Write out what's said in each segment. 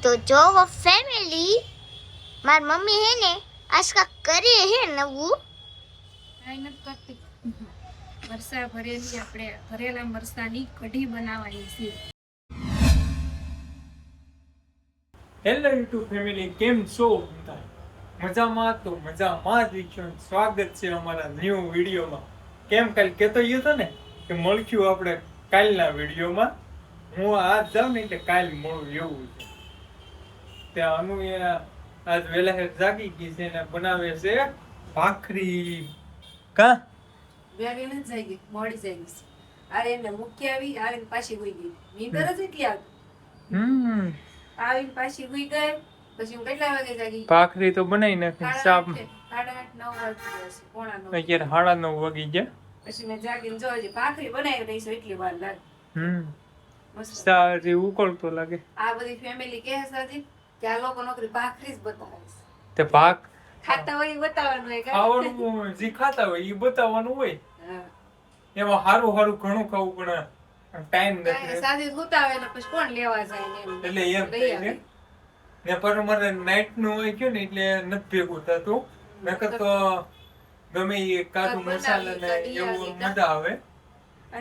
तो जो वो फैमिली मार मम्मी है ने आज का करे है नवू કાંઈ નથી કરતી. મરસા ભરેલી આપણે ભરેલા મરસાની કઢી બનાવવાની છે. હેલો યુટ્યુબ ફેમિલી, કેમ છો બધા? મજામાં? તો મજામાં જ છો. સ્વાગત છે અમારા ન્યૂ વિડીયોમાં. કેમ કાલ કહેતો ગયો હતો ને કે મળશું આપણે કાલના વિડીયોમાં. હું આજ જાઉં ને એટલે કાલ મળું એવું છે. ત્યાં અનુએ આજ વહેલા જાગી ગઈ છે ને બનાવે છે ભાખરી. કા વેરી નથી જઈ ગઈ, મોડી જઈ ગઈ. અરે એને મૂકી આવી, આવીને પાછી ગુઈ ગઈ. નીંદર જ એટલી આવી. આવીને પાછી ગુઈ ગઈ. પછી હું કેટલા વાગે જાગી? ભાખરી તો બનાવી નાખી. 8:30, 9 વાગી ગયા છે, પોણા 9. અત્યારે 9:30 વાગી ગયા. પછી મેં જાગીને જોઈ ભાખરી બનાવી રહીશું એટલી વાર લાગે. મસ્ત. સારી ઉકળતો લાગે. આ બધી ફેમિલી કહે છે હજી કે આ લોકો નોકરી ભાખરી જ બતાવે છે. તે ભાગ ખાતા હોય એ બતાવવાનું હોય કાં? ખાવાનું જે ખાતા હોય એ બતાવવાનું હોય. હા. એમાં હારું હારું ઘણું ખાવું પણ ટાઈમ નથી. સાદી ઉતાવે ને પછી કોણ લેવા જાય ને એમ. એટલે એમ થાય ને. ને પર મારે નાઈટ નું હોય ગયું ને એટલે નથી ભેગું થતું. નકર તો ગમે એ કાજુ મસાલા ને એવું મજા આવે.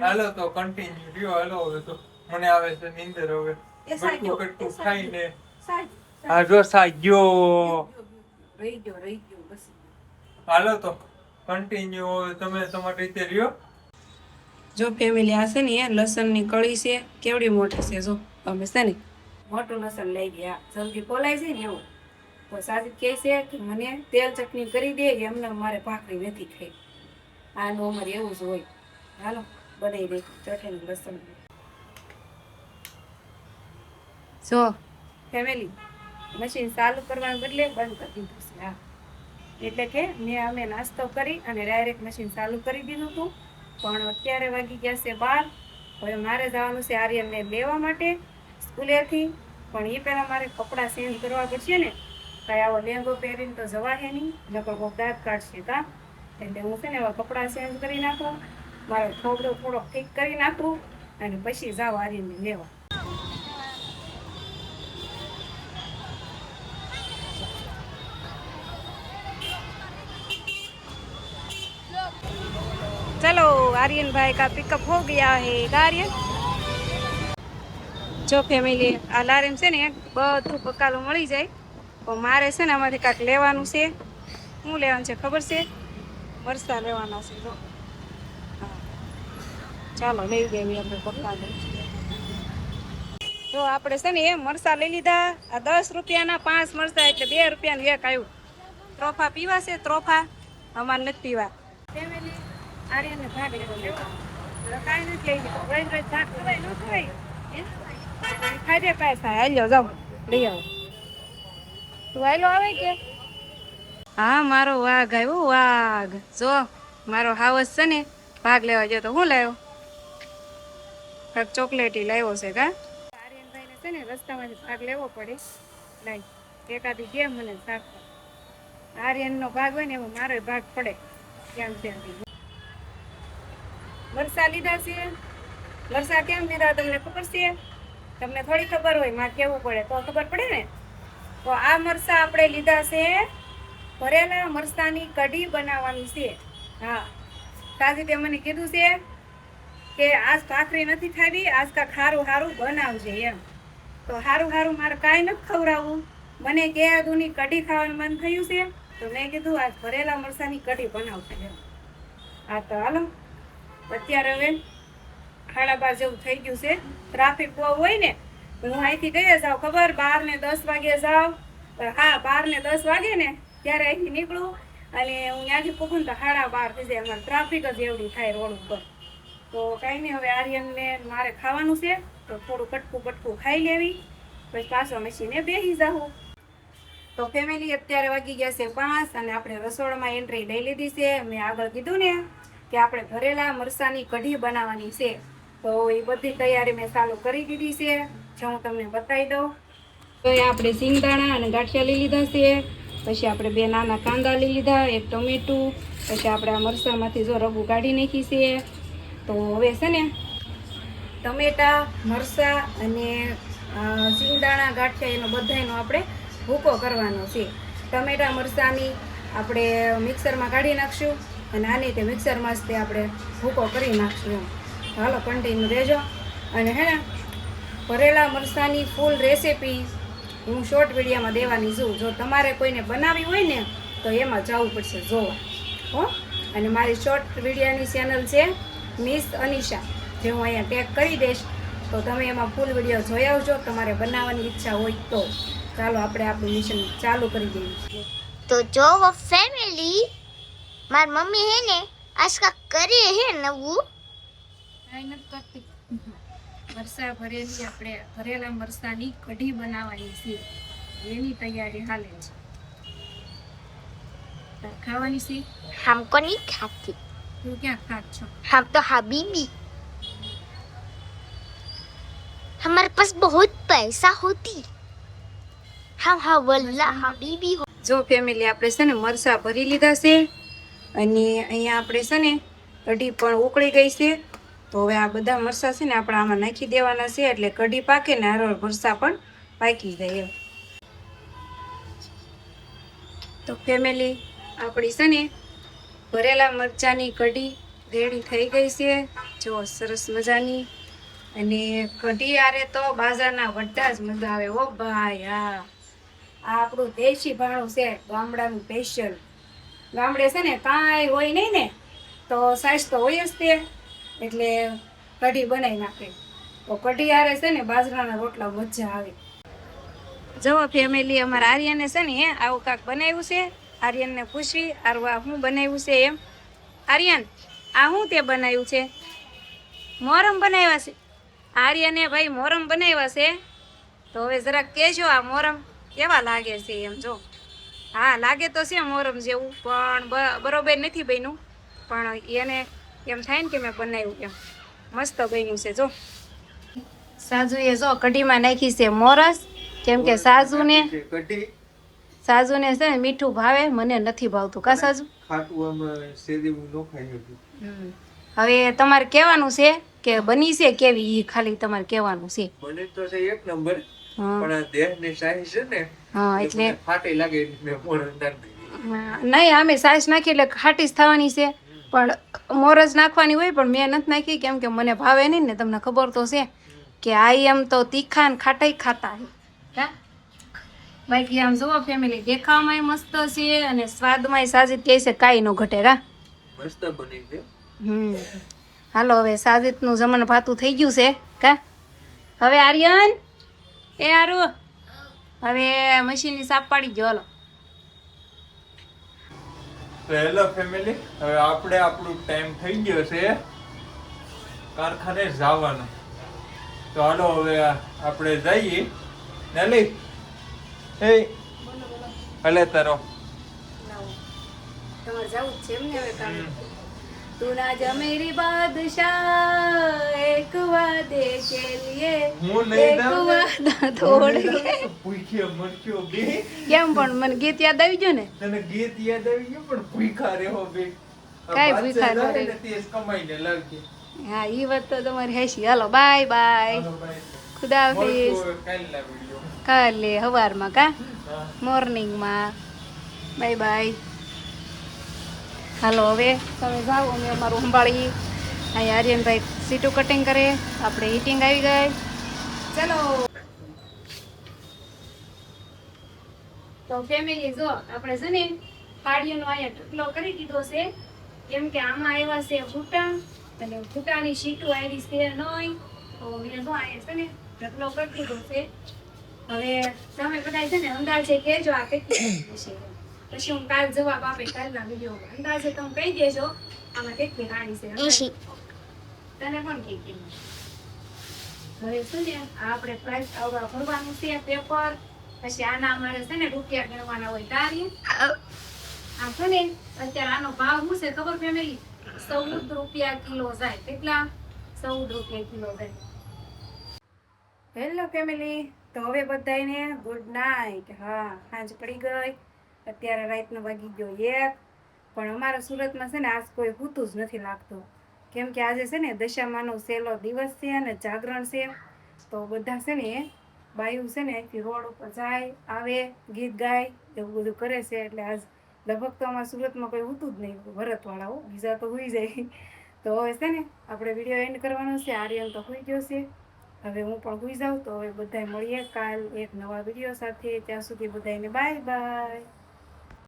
હાલો તો કન્ટિન્યુ રહ્યો. હાલો હવે તો મને આવે છે નીંદર હવે. કટકું કટકું ખાઈને આ જો સાગ્યો રહી ગયો બસ. હાલો તો કન્ટિન્યુ તમે તમારી રીતે રહ્યો. જો ફેમિલી આ છે ને એ લસણની કળી છે, કેવડી મોટી છે. જો અમે છે ને મોટું લસણ લઈ ગયા, જલ્દી પોલાય છે ને એવું. તો સાજીદ કહે છે કે મને તેલ ચટણી કરી દે, એમને મારે ભાખરી નથી ખાઈ. આનું અમારે એવું જ હોય. હાલો બનાવી દે ચટણી લસણ. જો ફેમિલી મશીન ચાલુ કરવાને બદલે બંધ કરી દીધું છે. હા, એટલે કે અમે નાસ્તો કરી અને ડાયરેક્ટ મશીન ચાલુ કરી દીધું હતું. પણ અત્યારે વાગી ગયા છે 12. હવે મારે જવાનું છે આર્યનને લેવા માટે સ્કૂલેથી. પણ એ પહેલાં મારે કપડાં ચેન્જ કરવા પડશે ને. કાંઈ આવો લેંગો પહેરીને તો જવા હે નહીં, નકર કોઈક દાંત કાઢશે તા. એટલે હું છે ને હવે કપડાં ચેન્જ કરી નાખું, મારો થોડો ઠીક કરી નાખું અને પછી જાઓ આર્યનને લેવા. चलो आर्यन भाई का पिकअप हो गया है. आर्यन જો ફેમિલી આ લારીમ છે ને બધું બકાલું મળી જાય. તો મારે છે ને આમાંથી કાંઈક લેવાનું છે. શું લેવાનું છે ખબર છે? મરચાં લેવાના છે. જો હા, ચાલો લઈ ગઈ આપણે બકાલું. જો આપણે છે ને એ મરચાં લઈ લીધા. આ 10 રૂપિયાના 5 મરચાં એટલે 2 રૂપિયાનું એક આવ્યું. ત્રોફા પીવા છે? ત્રોફા અમારે નથી પીવા. ફેમિલી આર્યનને ભાગ લેવો કાંઈ નથી લઈ લીધું. રોજ ભાગ ખવાય ન ખવાય ખાઈ દે પૈસા. હાલ્યો જાઓ લઈ આવો. તું હાલો આવે કે? હા, મારો વાઘ આવ્યો. વાઘ જો મારો હાવસ છે ને ભાગ લેવા ગયો તો શું લાવ્યો? કાંઈક ચોકલેટી લાવ્યો છે. કા આર્યનભાઈને છે ને રસ્તામાંથી ભાગ લેવો પડે. લાઈ એકાદી ગેમ મને સાફ. આર્યનનો ભાગ હોય ને એવો મારો ભાગ પડે. ત્યાંથી મરસા લીધા છે. મરસા કેમ લીધા તમને ખબર છે? તમને થોડી ખબર હોય, માં કેવું પડે તો ખબર પડે ને. તો આ મરસા આપણે લીધા છે ભરેલા મરસાની કઢી બનાવવાની છે. હા, સાજી મને કીધું છે કે આજ ભાખરી નથી ખાવી, આજ કાંઈક સારું સારું બનાવજે એમ. તો સારું સારું મારે કાંઈ નથી ખવડાવવું. મને કે આદુની કઢી ખાવાનું મન થયું છે તો મેં કીધું આજ ભરેલા મરસાની કઢી બનાવશે એમ. હા તો હાલો અત્યારે હવે 12:30 જેવું થઈ ગયું છે. ટ્રાફિક બહુ હોય ને હું અહીંથી ગઈ જાઉં ખબર 12 ને 10 વાગે જાઉં. હા, 12 ને 10 વાગે ને ત્યારે અહીંથી નીકળું અને હું ત્યાંથી પૂગું તો 12:30 થઈ જાય. અમારે ટ્રાફિક જ એવડી થાય રોડ ઉપર. તો કાંઈ નહીં, હવે આર્યનને મારે ખાવાનું છે તો થોડું કટકું ખાઈ લેવી, પછી પાછો મશીને બેસી જાઉં. તો ફેમિલી અત્યારે વાગી ગયા છે 5 અને આપણે રસોડામાં એન્ટ્રી લઈ લીધી છે. મેં આગળ કીધું ને કે આપણે ભરેલા મરસાની કઢી બનાવવાની છે. તો એ બધી તૈયારી મેં ચાલુ કરી દીધી છે. જો હું તમને બતાવી દઉં તો એ આપણે સિંગદાણા અને ગાંઠિયા લઈ લીધા છે. પછી આપણે 2 નાના કાંદા લઈ લીધા, 1 ટમેટું. પછી આપણે આ મરસામાંથી જો રગું કાઢી નાખી છે. તો હવે છે ને ટમેટા, મરચાં અને સિંગદાણા ગાંઠિયા એનો બધાયનો આપણે ભૂકો કરવાનો છે. ટમેટા મરચાંની આપણે મિક્સરમાં કાઢી નાખશું અને આની તે મિક્સરમાં જ તે આપણે ભૂકો કરી નાખશું એમ. હાલો કન્ટિન્યુ રહેજો. અને હે ને ભરેલા મરચાંની ફૂલ રેસીપી હું શોર્ટ વિડીયોમાં દેવાની છું. જો તમારે કોઈને બનાવવી હોય ને તો એમાં જવું પડશે જોવા હો. અને મારી શોર્ટ વિડીયોની ચેનલ છે મિસ અનિશા, જે હું અહીંયા ટેગ કરી દઈશ, તો તમે એમાં ફૂલ વિડીયો જોઈ આવજો તમારે બનાવવાની ઈચ્છા હોય તો. ચાલો આપણે આપણું મિશન ચાલુ કરી દઈએ. તો જો ફેમિલી, મારી મમ્મી હે ને આજ કાંઈક કરી હે નવું. કાંઈ નથી કરતી. મરચાં ભરેલી આપણે ભરેલા મરચાંની કઢી બનાવવાની છે, એની તૈયારી હાલે છે. તારે ખાવાની છે? हमको नहीं खाती, તું ક્યાં ખાત છો? हम तो हबीबी, हमारे पास बहुत पैसा होती, हम हवल्ला हबीबी हो. જો ફેમિલી, આપણે છે ને મરચાં ભરી લીધા છે અને અહીંયા આપણે છે ને કઢી પણ ઉકળી ગઈ છે. તો હવે આ બધા મરચાં છે ને આપણે આમાં નાખી દેવાના છે, એટલે કઢી પાકે ને હારો મરચાં પણ પાકી જાય એમ. તો ફેમિલી, આપણી છે ને ભરેલા મરચાંની કઢી રેડી થઈ ગઈ છે. જો સરસ મજાની. અને કઢી આરે તો બાજરાના વડા જ મજા આવે હો ભાઈ. હા, આ આપણું દેશી ભાણું છે, ગામડાનું સ્પેશિયલ. ગામડે છે ને કાંઈ હોય નહીં ને તો સાઈઝ તો હોય જ તે, એટલે કઢી બનાવી નાખે. તો કઢી આરે છે ને બાજરાના રોટલા મજા આવે. જવો ફેમિલી, અમારા આર્યને છે ને આવું કાંક બનાવ્યું છે. આર્યનને પૂછી આરવા શું બનાવ્યું છે એમ. આર્યન, આ શું તે બનાવ્યું છે? મોરમ બનાવ્યા છે. આર્યને ભાઈ મોરમ બનાવ્યા છે. તો હવે જરાક કહેજો આ મોરમ કેવા લાગે છે એમ. જો હા, લાગે તો છે મોરમ જેવું, પણ બરોબર નથી બન્યું. પણ એને એમ થાય ને કે મેં બનાવ્યું એમ. મસ્ત બન્યું છે. જો સાજુએ જો કઢીમાં નાખી છે મોરસ, કેમ કે સાજુને છે ને મીઠું ભાવે, મને નથી ભાવતું. કા સાજુ? હવે તમારે કહેવાનું છે કે બની છે કેવી, એ ખાલી તમારે કહેવાનું છે. બને તો છે એક નંબર, હા પણ દેહની સાઈઝ છે ને, હા, એટલે ફાટી લાગે એટલે મોરસ નાખી દીધી. નહીં, અમે સાસ નાખી એટલે ખાટી જ થવાની છે, પણ મોરસ નાખવાની હોય. પણ મેં નથી નાખી, કેમ કે મને ભાવે નહીં ને. તમને ખબર તો છે કે આ એમ તો તીખા ને ખાટાઈ ખાતા હે. બાકી આમ જુઓ ફેમિલી, દેખાવમાં મસ્ત છે અને સ્વાદમાં સાજીદ કહે છે કાંઈ ન ઘટે. રા મસ્ત બની છે. હાલો, હવે સાજીદનું જમણ ભાતું થઈ ગયું છે. કા હવે આર્યન, એ આરું હવે મશીનની સાપ પાડી ગયો. હાલો. તો હેલો ફેમિલી, હવે આપણે આપણું ટાઈમ થઈ ગયો છે કારખાને જવાનો. તો હાલો હવે આપણે જઈએ. નલી, હે હલે તારો તમારે જવું જ છે એમ ને હવે કામ. તું ના જા મેરી બાદશાહ, એક વાદે કે લીએ હું નહીં એક વાદા તોડીએ. ભૂખ્યો મરખ્યો બે. કેમ પણ મને ગીત યાદ આવી ગયું ને. તને ગીત યાદ આવી ગયું, પણ ભૂખા રહ્યો બે. કાંઈ ભૂખ્યા ન રહે. તેજ કમાઈને લાવજે. હા, એ વાત તો તમારી હેસી. હાલો, બાય બાય, હાલો બાય. ખુદા હાફિઝ. મળશું હવે કાલના વિડીયોમાં. કાલે સવારમાં કા હા. મોર્નિંગમાં. Bye bye. હાલો, હવે તમે જાઓ, અમે અમારું સંભાળીએ. અહીંયા આર્યનભાઈ સીટું કટિંગ કરે, આપણે હીટિંગ આવી ગઈ. ચલો. તો ફેમિલી, જો આપણે છે ને ફાડીઓનો અહીંયા ઢગલો કરી દીધો છે, કેમ કે આમાં આવ્યા છે ફૂટા, અને ફૂટાની સીટું આવી છે નહીં. તો મેં જો અહીંયા છે ને ઢગલો કરી દીધો છે. હવે તમે બધા છે ને અંદાજે કહેજો આ કેટલી છે, પછી હું કાલ જવાબ આપે કાલના વિડીયોમાં. અંદાજે તમે કહી દેજો આમાં કેટલી કાણી છે. 80. તને પણ કહી દે. હવે શું છે, આ આપણે પ્રાઇસ આવવા ભરવાનું છે પેપર, પછી આના અમારે છે ને રૂપિયા ગણવાના હોય. તારી આ છે ને અત્યારે આનો ભાવ શું છે ખબર ફેમિલી? 14 રૂપિયા કિલો જાય. કેટલા? 14 રૂપિયા કિલો જાય. હેલો ફેમિલી, તો હવે બધાને ગુડ નાઇટ. હા, સાંજ પડી ગઈ, અત્યારે રાતનો વાગી ગયો 1. પણ અમારા સુરતમાં છે ને આજ કોઈ સૂતું જ નથી લાગતું, કેમ કે આજે છે ને દશામાનો સહેલો દિવસ છે અને જાગરણ છે. તો બધા છે ને બાયું છે ને અહીંથી રોડ ઉપર જાય આવે ગીત ગાય એવું બધું કરે છે. એટલે આજ લગભગ તો અમારા સુરતમાં કોઈ હોતું જ નહીં ભરતવાળાઓ, બીજા તો હોઈ જાય. તો હવે છે ને આપણે વિડીયો એન્ડ કરવાનો છે. આર્યન તો હોઈ ગયો છે, હવે હું પણ હોઈ જાઉં. તો હવે બધાય મળીએ કાલ એક નવા વિડીયો સાથે. ત્યાં સુધી બધાને બાય બાય.